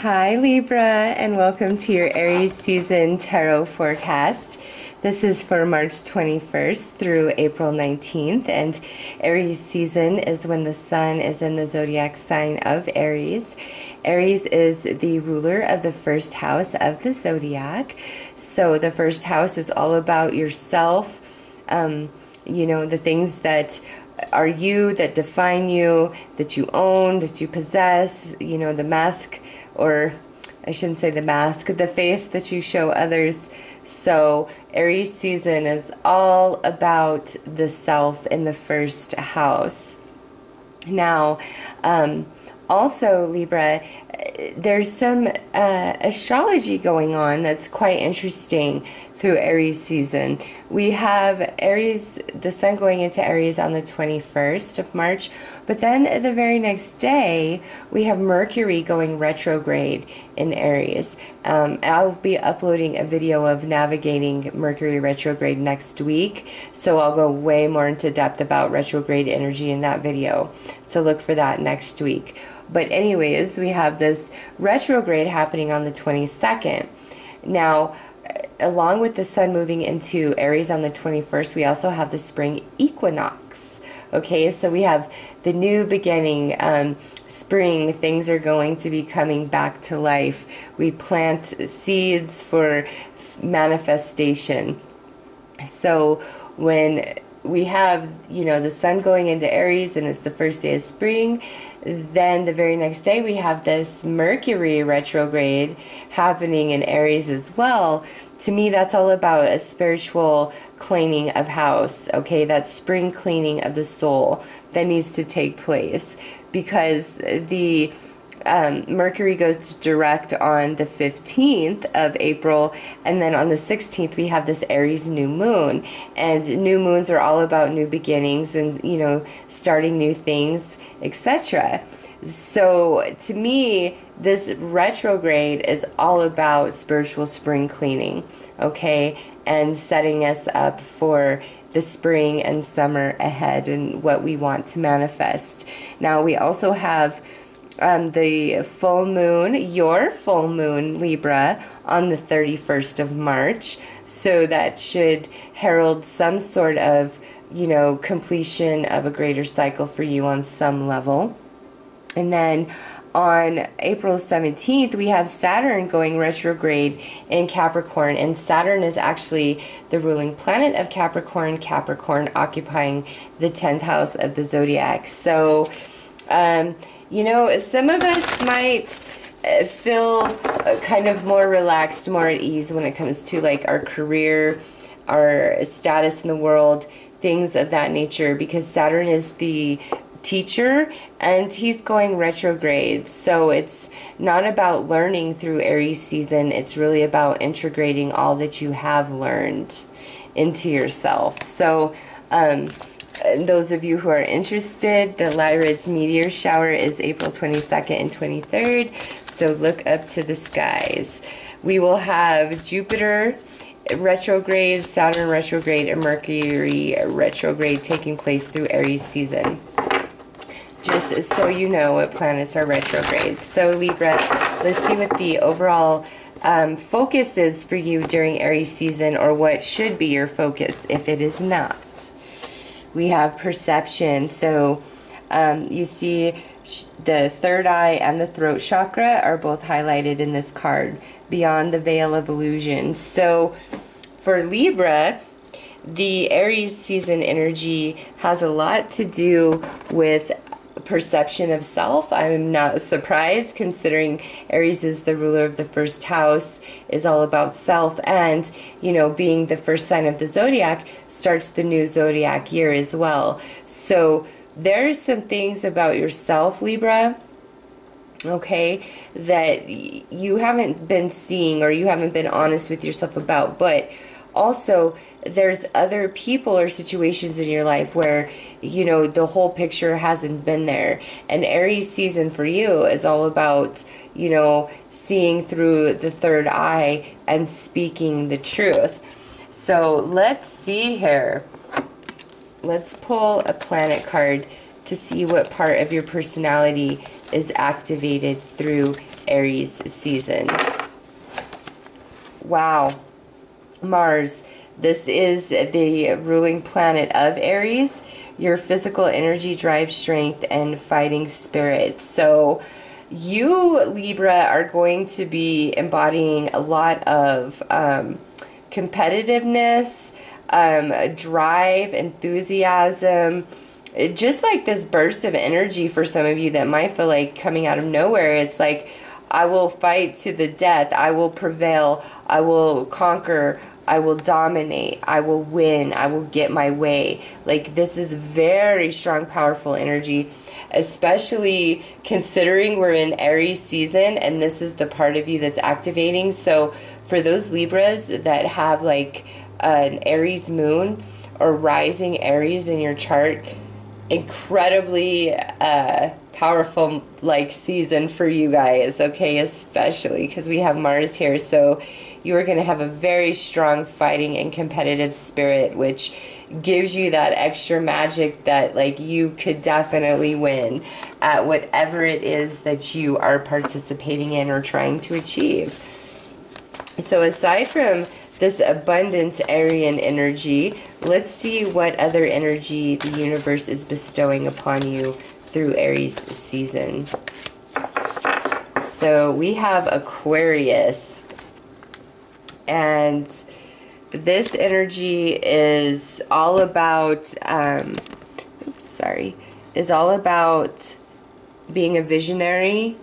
Hi Libra, and welcome to your Aries season tarot forecast. This is for March 21st through April 19th, and Aries season is when the sun is in the zodiac sign of Aries. Aries is the ruler of the first house of the zodiac. So the first house is all about yourself, the things that are you, that define you, that you own, that you possess, the mask, or I shouldn't say the mask, the face that you show others. So Aries season is all about the self in the first house. Now, also Libra, there's some astrology going on that's quite interesting through Aries season. We have Aries, the sun going into Aries on the 21st of March, but then the very next day we have Mercury going retrograde in Aries. I'll be uploading a video of navigating Mercury retrograde next week, so I'll go way more into depth about retrograde energy in that video, so look for that next week. But anyways, we have this retrograde happening on the 22nd. Now, along with the sun moving into Aries on the 21st, we also have the spring equinox. Okay, so we have the new beginning, spring, things are going to be coming back to life. We plant seeds for manifestation. So when we have, the sun going into Aries and it's the first day of spring, then the very next day we have this Mercury retrograde happening in Aries as well. To me, that's all about a spiritual cleaning of house, okay? That spring cleaning of the soul that needs to take place, because the Mercury goes direct on the 15th of April, and then on the 16th we have this Aries new moon, and new moons are all about new beginnings and starting new things, etc. So to me, this retrograde is all about spiritual spring cleaning, okay, and setting us up for the spring and summer ahead and what we want to manifest. Now we also have the full moon, your full moon, Libra, on the 31st of March. So that should herald some sort of, completion of a greater cycle for you on some level. And then on April 17th, we have Saturn going retrograde in Capricorn. And Saturn is actually the ruling planet of Capricorn, Capricorn occupying the 10th house of the zodiac. So, some of us might feel kind of more relaxed, more at ease when it comes to like our career, our status in the world, things of that nature, because Saturn is the teacher and he's going retrograde. So it's not about learning through Aries season, it's really about integrating all that you have learned into yourself. So those of you who are interested, the Lyrids meteor shower is April 22nd and 23rd, so look up to the skies. We will have Jupiter retrograde, Saturn retrograde, and Mercury retrograde taking place through Aries season. Just so you know what planets are retrograde. So Libra, let's see what the overall focus is for you during Aries season, or what should be your focus if it is not. We have perception. So you see the third eye and the throat chakra are both highlighted in this card, beyond the veil of illusion. So for Libra, the Aries season energy has a lot to do with perception of self. I'm not surprised, considering Aries is the ruler of the first house, is all about self, and being the first sign of the zodiac starts the new zodiac year as well. So there's some things about yourself, Libra, okay, that you haven't been seeing, or you haven't been honest with yourself about. But also there's other people or situations in your life where the whole picture hasn't been there, and Aries season for you is all about seeing through the third eye and speaking the truth. So let's see here, let's pull a planet card to see what part of your personality is activated through Aries season. Wow. Mars, this is the ruling planet of Aries. Your physical energy drives strength and fighting spirit. So you, Libra, are going to be embodying a lot of competitiveness, drive, enthusiasm, just like this burst of energy for some of you that might feel like coming out of nowhere. It's like, I will fight to the death. I will prevail. I will conquer. I will dominate. I will win. I will get my way. Like, this is very strong, powerful energy, especially considering we're in Aries season and this is the part of you that's activating. So for those Libras that have like an Aries moon or rising Aries in your chart, incredibly powerful like season for you guys, okay, especially because we have Mars here. So you are going to have a very strong fighting and competitive spirit, which gives you that extra magic that like you could definitely win at whatever it is that you are participating in or trying to achieve. So aside from this abundant Aryan energy, let's see what other energy the universe is bestowing upon you through Aries season. So we have Aquarius, and this energy is all about is all about being a visionary,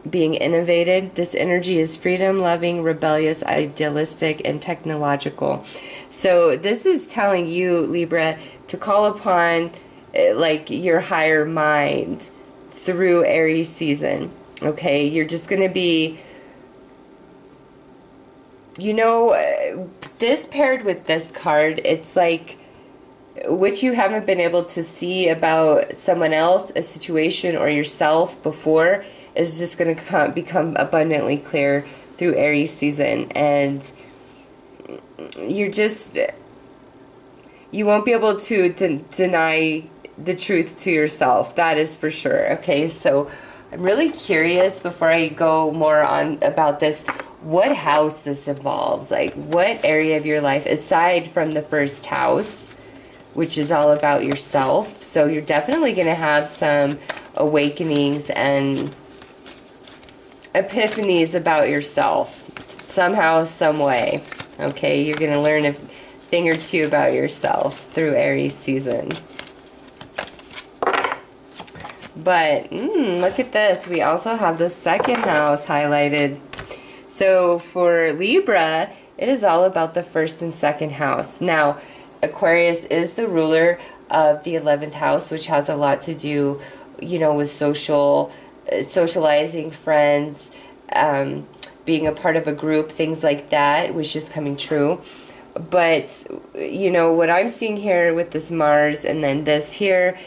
being innovative. This energy is freedom loving, rebellious, idealistic, and technological. So this is telling you, Libra, to call upon like your higher mind through Aries season. Okay, you're just going to be, you know, this paired with this card, it's like what you haven't been able to see about someone else, a situation, or yourself before is just going to become abundantly clear through Aries season. And you're just, you won't be able to deny the truth to yourself. That is for sure. Okay, so I'm really curious before I go more on about this, what house this involves. Like, what area of your life, aside from the first house, which is all about yourself. So you're definitely going to have some awakenings and epiphanies about yourself. Somehow, some way. Okay, you're going to learn a thing or two about yourself through Aries season. But, look at this. We also have the second house highlighted. So for Libra, it is all about the first and second house. Now, Aquarius is the ruler of the 11th house, which has a lot to do, you know, with socializing, friends, being a part of a group, things like that, which is coming true. But, you know, what I'm seeing here with this Mars and then this here,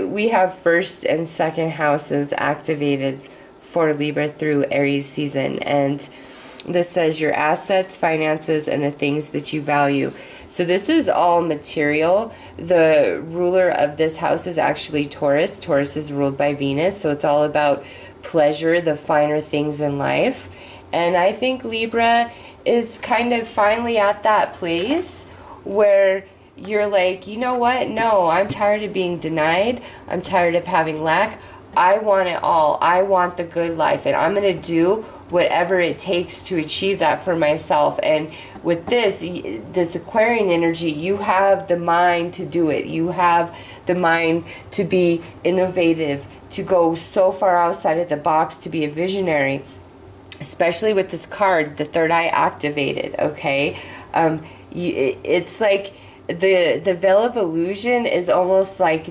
we have first and second houses activated for Libra through Aries season. And this says your assets, finances, and the things that you value. So this is all material. The ruler of this house is actually Taurus. Taurus is ruled by Venus. So it's all about pleasure, the finer things in life. And I think Libra is kind of finally at that place where you're like, you know what? No, I'm tired of being denied. I'm tired of having lack. I want it all. I want the good life. And I'm going to do whatever it takes to achieve that for myself. And with this Aquarian energy, you have the mind to do it. You have the mind to be innovative, to go so far outside of the box, to be a visionary. Especially with this card, the third eye activated, okay? It's like the veil of illusion is almost like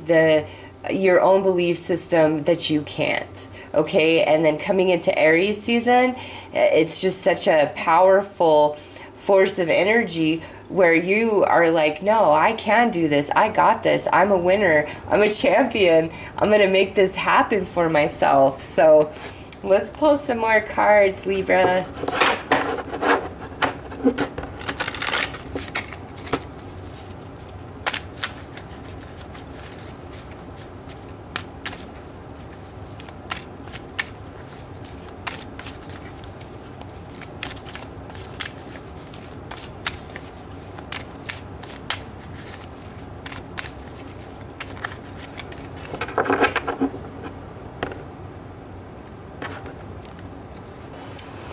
your own belief system that you can't, okay? And then coming into Aries season, it's just such a powerful force of energy where you are like, no, I can do this. I got this. I'm a winner. I'm a champion. I'm going to make this happen for myself. So let's pull some more cards, Libra.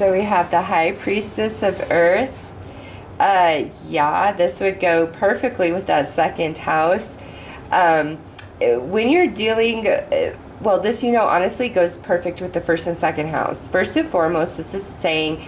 So we have the High Priestess of Earth. Yeah, this would go perfectly with that second house. When you're dealing, well, this, you know, honestly goes perfect with the first and second house. First and foremost, this is saying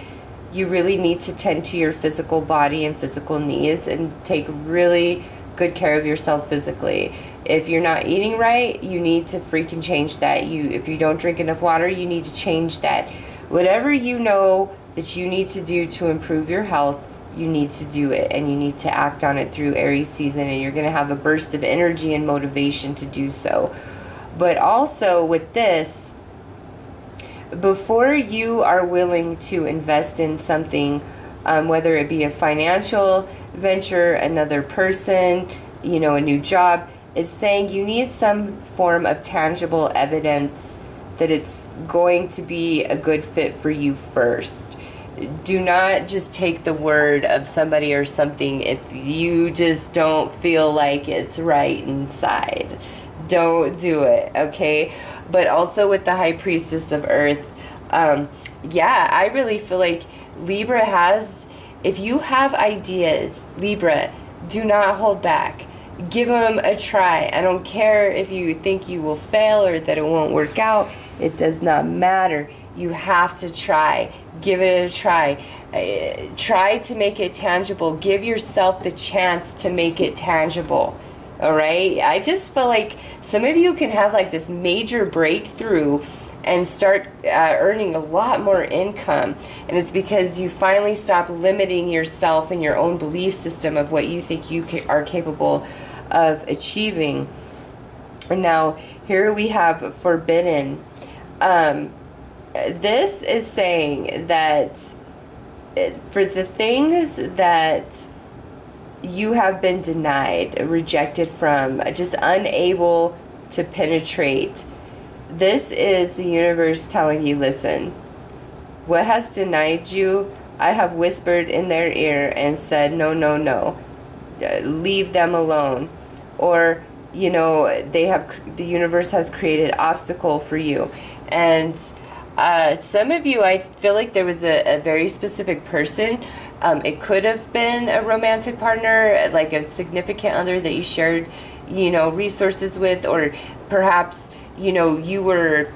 you really need to tend to your physical body and physical needs and take really good care of yourself physically. If you're not eating right, you need to freaking change that. If you don't drink enough water, you need to change that. Whatever you know that you need to do to improve your health, you need to do it, and you need to act on it through Aries season, and you're going to have a burst of energy and motivation to do so. But also with this, before you are willing to invest in something, whether it be a financial venture, another person, you know, a new job, it's saying you need some form of tangible evidence that it's going to be a good fit for you first. Do not just take the word of somebody or something if you just don't feel like it's right inside. Don't do it, okay? But also with the High Priestess of Earth, yeah, I really feel like Libra has, if you have ideas, Libra, do not hold back. Give them a try. I don't care if you think you will fail or that it won't work out. It does not matter. You have to try. Give it a try. Try to make it tangible. Give yourself the chance to make it tangible. All right? I just feel like some of you can have like this major breakthrough and start earning a lot more income. And it's because you finally stop limiting yourself and your own belief system of what you think you are capable of achieving. And now here we have Forbidden. This is saying that for the things that you have been denied, rejected from, just unable to penetrate, this is the universe telling you, listen, what has denied you, I have whispered in their ear and said, no, no, no, leave them alone. Or, you know, the universe has created obstacle for you. And some of you, I feel like there was a very specific person. It could have been a romantic partner, like a significant other that you shared, you know, resources with, or perhaps, you know, you were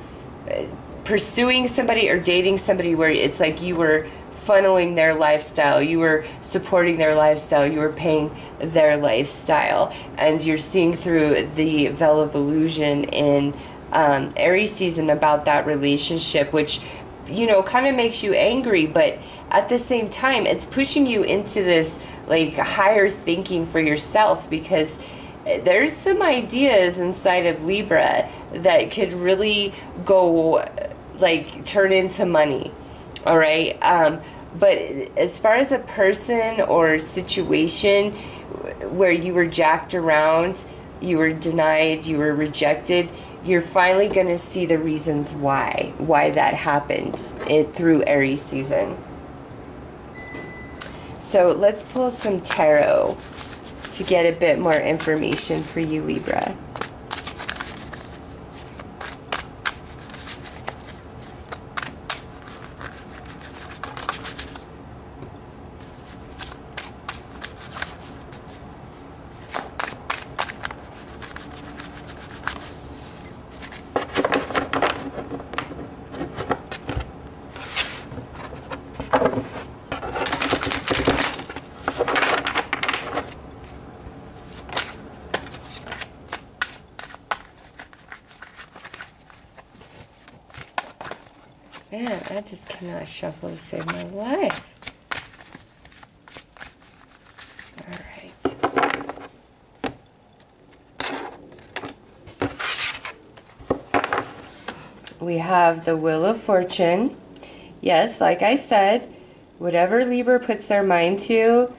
pursuing somebody or dating somebody where it's like you were funneling their lifestyle, you were supporting their lifestyle, you were paying their lifestyle, and you're seeing through the veil of illusion in Aries season about that relationship, which, you know, kind of makes you angry, but at the same time, it's pushing you into this like higher thinking for yourself, because there's some ideas inside of Libra that could really go like turn into money. All right. But as far as a person or situation where you were jacked around, you were denied, you were rejected, you're finally going to see the reasons why that happened through Aries season. So let's pull some tarot to get a bit more information for you, Libra. Man, I just cannot shuffle to save my life. Alright. We have the Wheel of Fortune. Yes, like I said, whatever Libra puts their mind to,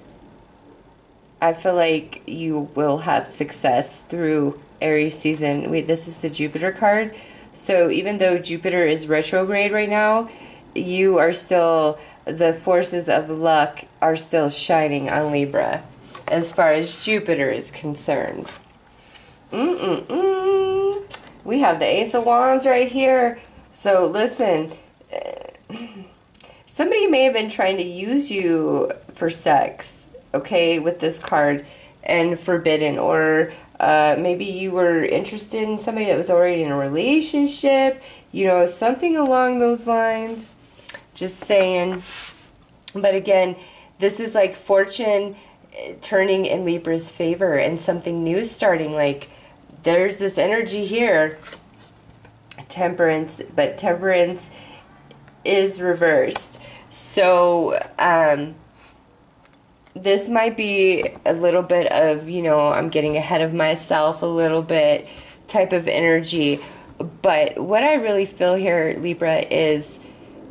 I feel like you will have success through Aries season. This is the Jupiter card. So even though Jupiter is retrograde right now, you are still, the forces of luck are still shining on Libra as far as Jupiter is concerned. We have the Ace of Wands right here. So listen, somebody may have been trying to use you for sex, okay, with this card, and forbidden, or maybe you were interested in somebody that was already in a relationship, you know, something along those lines. Just saying. But again, this is like fortune turning in Libra's favor and something new starting. Like, there's this energy here, temperance, but temperance is reversed. So this might be a little bit of, you know, I'm getting ahead of myself a little bit type of energy. But what I really feel here, Libra, is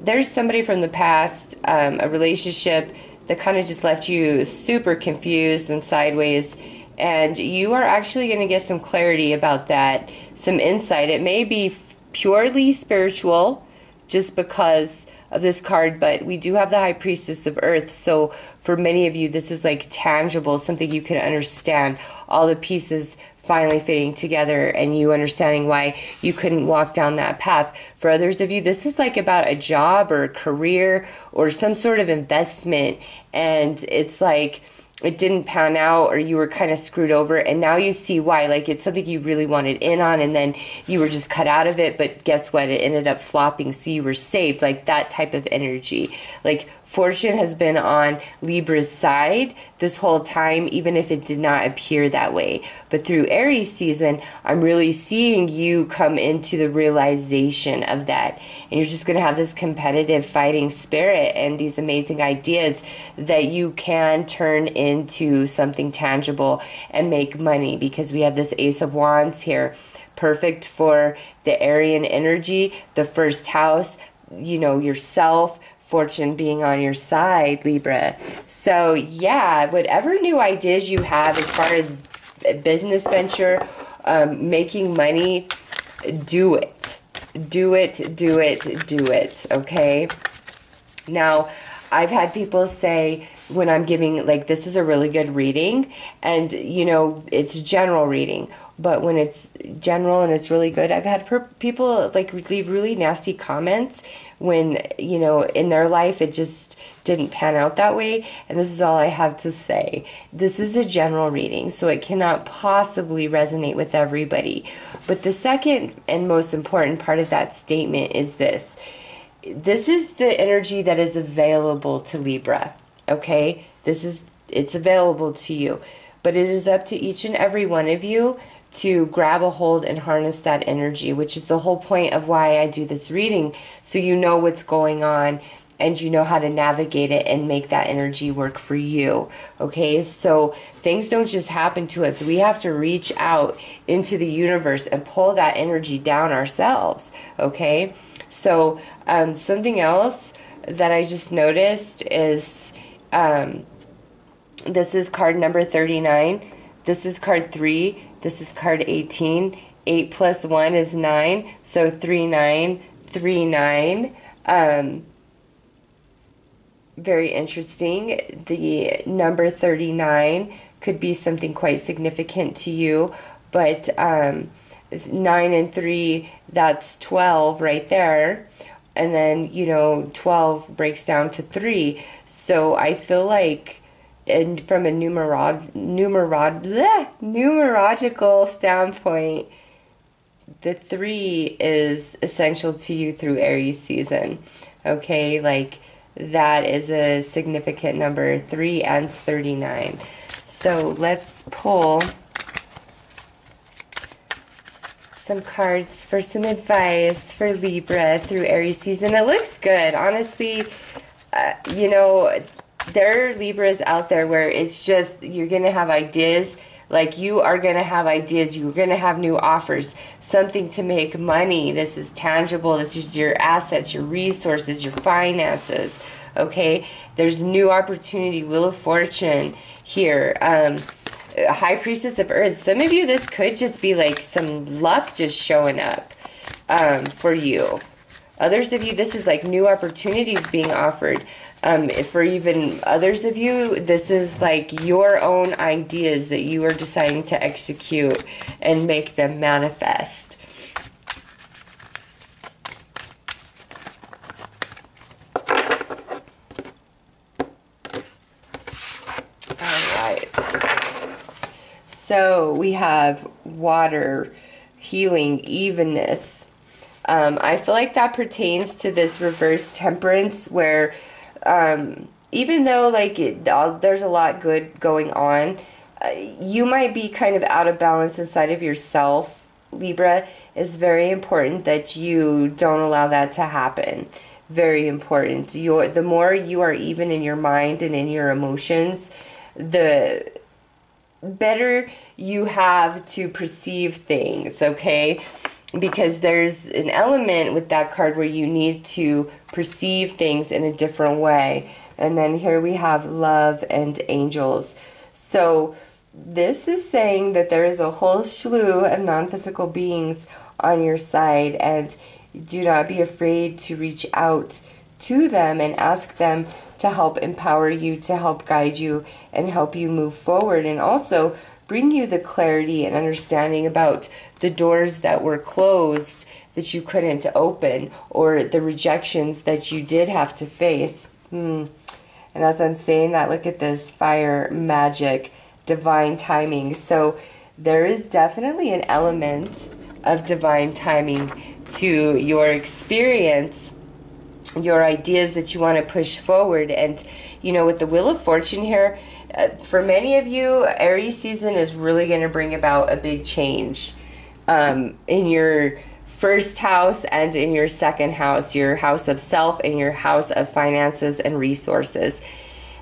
there's somebody from the past, a relationship that kind of just left you super confused and sideways, and you are actually going to get some clarity about that, some insight. It may be purely spiritual just because of this card, but we do have the High Priestess of Earth, so for many of you this is like tangible, something you can understand, all the pieces finally fitting together and you understanding why you couldn't walk down that path. For others of you, this is like about a job or a career or some sort of investment, and it's like it didn't pan out, or you were kind of screwed over, and now you see why. Like, it's something you really wanted in on, and then you were just cut out of it, but guess what? It ended up flopping, so you were saved. Like, that type of energy. Like, fortune has been on Libra's side this whole time, even if it did not appear that way. But through Aries season, I'm really seeing you come into the realization of that. And you're just going to have this competitive fighting spirit and these amazing ideas that you can turn into something tangible and make money, because we have this Ace of Wands here, perfect for the Aryan energy, the first house, you know, yourself, fortune being on your side, Libra. So yeah, whatever new ideas you have as far as business venture, making money, do it. Do it, do it, do it, okay? Now, I've had people say when I'm giving, like, this is a really good reading, and, you know, it's general reading, but when it's general and it's really good, I've had people, like, leave really nasty comments when, you know, in their life it just didn't pan out that way, and this is all I have to say. This is a general reading, so it cannot possibly resonate with everybody. But the second and most important part of that statement is this. This is the energy that is available to Libra, okay? It's available to you, but it is up to each and every one of you to grab a hold and harness that energy, which is the whole point of why I do this reading, so you know what's going on and you know how to navigate it and make that energy work for you, okay? So things don't just happen to us. We have to reach out into the universe and pull that energy down ourselves, okay? So something else that I just noticed is this is card number 39. This is card 3. This is card 18. 8 plus 1 is 9. So 3939. Very interesting. The number 39 could be something quite significant to you, but 9 and 3, that's 12 right there. And then, you know, 12 breaks down to 3. So I feel like, and from a numerological standpoint, the 3 is essential to you through Aries season. Okay, like, that is a significant number. 3 and 39. So let's pull some cards for some advice for Libra through Aries season. It looks good, honestly. You know, there are Libras out there where it's just, you're gonna have ideas. Like, you are gonna have ideas, you're gonna have new offers, something to make money. This is tangible. This is your assets, your resources, your finances, okay? There's new opportunity, Wheel of Fortune here. High Priestess of Earth. Some of you, this could just be like some luck just showing up for you. Others of you, this is like new opportunities being offered. For even others of you, this is like your own ideas that you are deciding to execute and make them manifest. So we have water, healing, evenness. I feel like that pertains to this reverse temperance where even though like there's a lot good going on, you might be kind of out of balance inside of yourself. Libra, is very important that you don't allow that to happen. Very important. The more you are even in your mind and in your emotions, the better you have to perceive things, okay? Because there's an element with that card where you need to perceive things in a different way. And then here we have love and angels. So this is saying that there is a whole slew of non-physical beings on your side, and do not be afraid to reach out to them and ask them to help empower you, to help guide you, and help you move forward, and also bring you the clarity and understanding about the doors that were closed that you couldn't open, or the rejections that you did have to face. And as I'm saying that, look at this fire, magic, divine timing. So there is definitely an element of divine timing to your experience, your ideas that you want to push forward. And you know, with the Wheel of Fortune here, for many of you, Aries season is really going to bring about a big change in your first house and in your second house, your house of self and your house of finances and resources.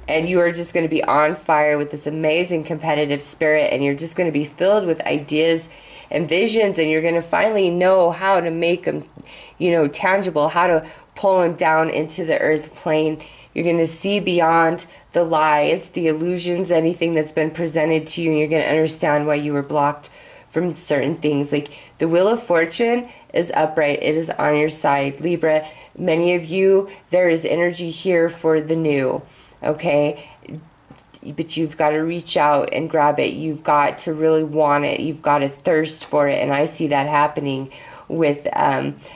And you are just going to be on fire with this amazing competitive spirit, and you're just going to be filled with ideas and visions, and you're going to finally know how to make them, you know, tangible, how to pull them down into the earth plane. You're going to see beyond the lies, the illusions, anything that's been presented to you, and you're going to understand why you were blocked from certain things. Like the Wheel of Fortune is upright. It is on your side, Libra. Many of you, there is energy here for the new. Okay, but you've got to reach out and grab it. You've got to really want it. You've got to thirst for it. And I see that happening with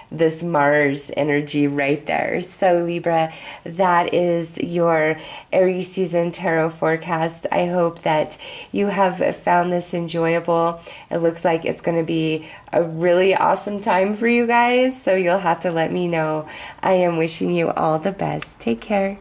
this Mars energy right there. So Libra, that is your Aries season tarot forecast. I hope that you have found this enjoyable. It looks like it's going to be a really awesome time for you guys. So you'll have to let me know. I am wishing you all the best. Take care.